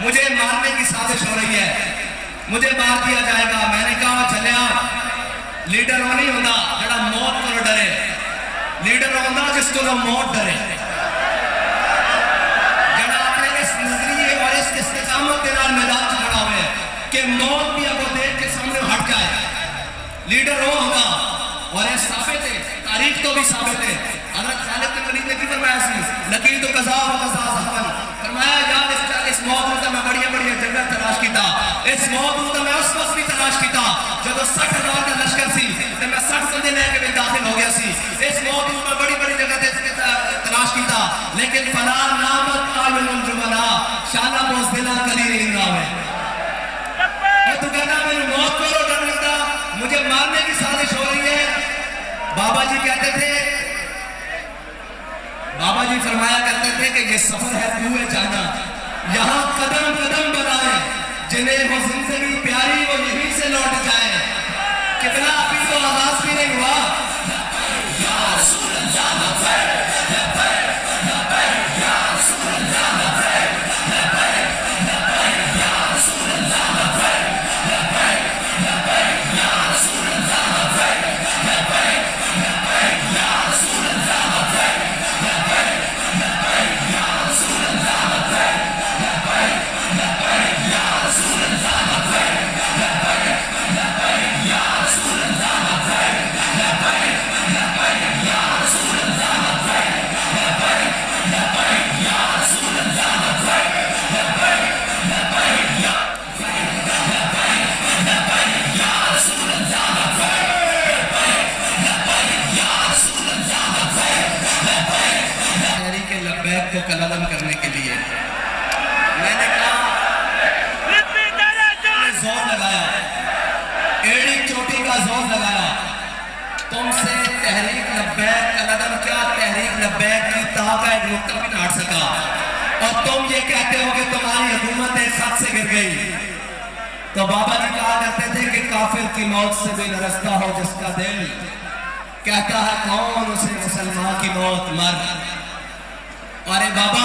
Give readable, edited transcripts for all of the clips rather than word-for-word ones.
مجھے مارنے کی سازش ہو رہی ہے، مجھے مار دیا جائے گا۔ میں نے کہا چلیا لیڈر وہ نہیں ہوتا جڑا موت کو ڈرے، لیڈر ہوتا جس کو موت ڈرے، جڑا اپنے اس نظریے اور اس استقامت کے نال میدان سے کھڑا ہوئے کہ موت بھی اگو دیکھ کے سامنے ہٹ جائے۔ لیڈر وہ ہوگا، اور یہ ثابت ہے، تاریخ تو بھی ثابت ہے۔ حضرت خالد بن ولید نے کی فرمایا سی لقیت قضا و قضا زحفن، فرمایا یار اس موت ہوتا میں بڑی جگہ تلاش کیتا، اس موت ہوتا میں اس وقت بھی تلاش کیتا جب 60,000 کا لشکر سی تو میں 60 بندے لے کے داخل ہو گیا سی، اس موت ہوتا میں بڑی جگہ تلاش کیتا، لیکن فلا نامت آئین الجملہ شانہ بوزدلہ کلی نہیں راوے۔ اور تو کہنا میرے موت کو ڈر لگتا، مجھے مارنے کی سازش ہو رہی ہے۔ بابا جی کہتے تھے، بابا جی فرمایا کرتے تھے کہ یہ سفر ہے کوئے جانا، یہاں قدم قدم بنائیں، جنہیں وہ زندگی پیاری وہ یہیں سے لوٹ جائیں۔ کتنا ابھی تو آغاز بھی نہیں ہوا۔ یا رسول اللہ لبیک لبیک لبیک یا رسول اللہ لبیک لبیک لبیک یا رسول اللہ لبیک لبیک لبیک یا رسول اللہ لبیک لبیک لبیک یا رسول اللہ لبیک لبیک لبیک یا رسول اللہ لبیک لبیک لبیک یا رسول اللہ لبیک لبیک لبیک یا رسول اللہ لبیک لبیک لبیک یا رسول اللہ لبیک لبیک لبیک یا رسول اللہ لبیک لبیک لبیک یا لبیک یا رسول اللہ لبیک لبیک یا رسول اللہ لبیک لبیک۔ تحریک لبیک کو کلام کرنے کے لیے میں نے کہا زور لگایا، ایڑی چوٹی کا زور لگایا، تم سے تحریک لبیک کا قدم کیا تحریک لبیک کی تاہ کا ایک نقطہ بھی نہ ہٹ سکا، اور تم یہ کہتے ہو کہ تمہاری حکومت ایک خط سے گر گئی۔ تو بابا جی کہا کرتے تھے کہ کافر کی موت سے بھی نرستا ہو جس کا دل، کہتا ہے کون اسے مسلمان کی موت مر۔ اور اے بابا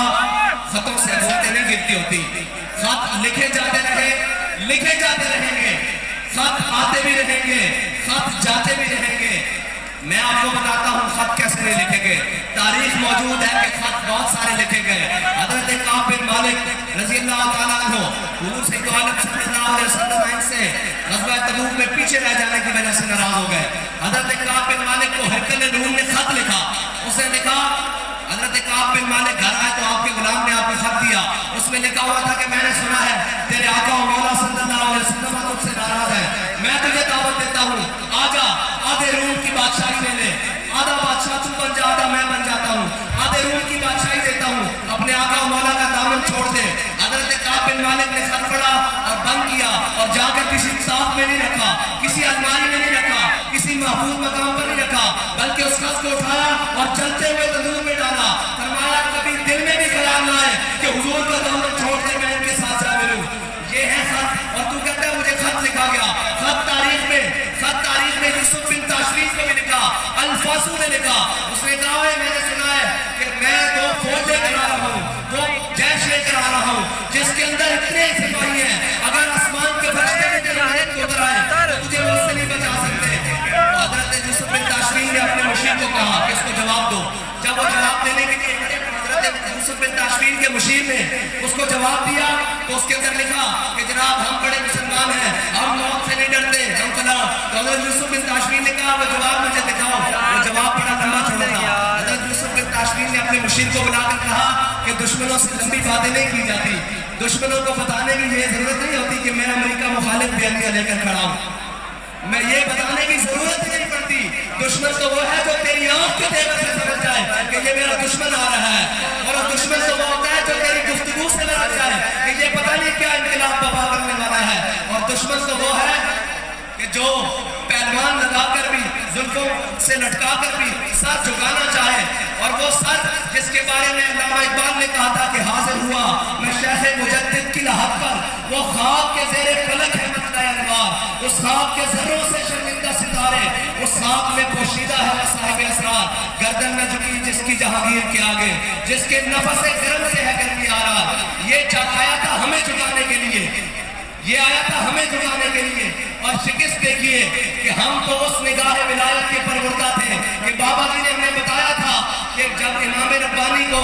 خطوں سے بولتے نہیں گرتی ہوتی، خط لکھے جاتے رہیں گے، خط آتے بھی رہیں گے، خط جاتے بھی رہیں گے۔ میں آپ کو بتاتا ہوں خط کیسے نہیں لکھے گئے، تاریخ موجود ہے کہ خط بہت سارے لکھے گئے۔ حضرت کعب بن مالک رضی اللہ تعالیٰ عنہ حضور سید عالم صلی اللہ علیہ وسلم سے غزوہ تبوک میں پیچھے رہ جانے کی وجہ سے ناراض ہو گئے۔ حضرت کعب بن مالک کو ہرقل روم نے خط لکھا، اس نے لکھا حضرت کعب بن مالک گھر آئے تو آپ کے غلام نے آپ کو خط دیا، اس میں لکھا ہوا تھا کہ میں نے سنا ہے تیرے آقا و مولا صلی اللہ علیہ وسلم تجھ سے ناراض ہے، میں تجھے دعوت دیتا ہوں آجا آدھے روم کی بادشاہی لے لے، آدھا بادشاہ تو بن جا آدھا میں بن جاتا ہوں، آدھے روم کی بادشاہی دیتا ہوں، اپنے آقا و مولا کا دامن چھوڑ دے۔ حضرت کعب بن مالک نے خط پڑھا اور بند کیا، اور جا کر کسی کتاب میں نہیں رکھا، کسی الماری میں نہیں رکھا، کسی محفوظ مقام پر نہیں رکھا، بلکہ اس خط کو اٹھایا اور چلتے ہوئے تندور میں ڈالا۔ فرمایا کبھی دل میں بھی خیال نہ آئے کہ حضور کا دامن چھوڑ دے میں ان کے ساتھ جا ملوں۔ یہ ہے خط، اور تو کہتا ہے مجھے خط لکھا گیا۔ خط تاریخ میں یوسف بن تاشفین کو بھی لکھا، الفاسو نے لکھا، اس نے کہا ہے میں نے سنا ہے کہ میں 2 فوج لے کر آ رہا ہوں، 2 جیش لے کر آ رہا ہوں جس کے اندر اتنے سپاہی ہیں، اگر آسمان کے فرشتے میں تیرا ہاتھ کو اتر آئے تو تجھے مجھ سے نہیں بچا سکتے۔ حضرت یوسف بن تاشفین نے اپنے مشیر کو کہا کہ اس کو جواب دو۔ جب وہ جواب دینے کے لیے حضرت یوسف بن تاشفین کے مشیر نے اس کو جواب دیا تو اس کے اندر لکھا کہ جناب ہم بڑے مسلمان ہیں، ہم موت سے نہیں ڈرتے، ہم فلاں۔ تو حضرت یوسف بن تاشفین نے کہا وہ جواب مجھے دکھاؤ، وہ جواب بڑا لمبا چھوڑا تھا۔ حضرت یوسف بن تاشفین نے اپنے مشیر کو بلا کر کہا کہ دشمنوں سے لمبی باتیں نہیں کی جاتی، دشمنوں کو بتانے کی یہ ضرورت نہیں ہوتی کہ میں امریکہ مخالف بیانیہ لے کر کھڑا ہوں، میں یہ بتانے کی ضرورت نہیں پڑتی۔ دشمن تو وہ ہے جو تیری آنکھ کے دیکھ سے سمجھ جائے کہ یہ میرا دشمن آ رہا ہے، اور دشمن تو وہ ہوتا ہے جو تیری گفتگو سے لڑ جائے کہ یہ پتہ نہیں کیا انقلاب برپا کرنے والا ہے، اور دشمن تو وہ ہے کہ جو پہلوان لگا کر بھی زلفوں سے لٹکا کر بھی سر جھکانا چاہے، اور وہ سر جس کے بارے میں علامہ اقبال نے کہا تھا کہ حاضر ہوا میں شیخ مجدد کی لحد پر، وہ خواب کے زیر فلک ہے مطلع انوار، اس خواب کے ذروں سے شرمندہ ستارے، اس خواب میں پوشیدہ ہے وہ صاحب اسرار، گردن میں جھکی جس کی جہانگیر کے آگے، جس کے نفس گرم سے ہے گرمی آرا، یہ چاہتا تھا ہمیں جھکانے اور شکست دیکھیے کہ ہم تو اس نگاہ ولایت کے پروردہ تھے کہ بابا جی نے ہمیں بتایا تھا کہ جب امام ربانی کو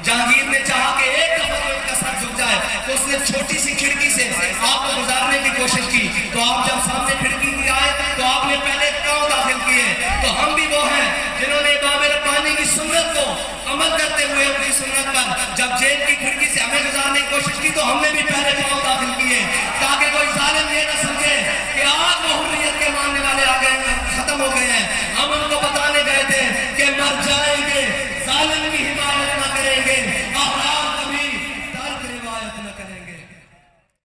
جہانگیر نے چاہا کہ ایک دفعہ ان کا سر جھک جائے تو اس نے چھوٹی سی کھڑکی سے آپ کو گزارنے کی کوشش کی، تو آپ جب سامنے کھڑکی کی آئے تو آپ نے پہلے پاؤں داخل کیے۔ تو ہم بھی وہ ہیں جنہوں نے امام ربانی کی سنت کو عمل کرتے ہوئے ان کی سنت پر جب جیل کی کھڑکی سے ہمیں گزارنے کی کوشش کی تو ہم نے بھی پہلے پاؤں داخل کیے، تاکہ کوئی ظالم یہ نہ سمجھے کہ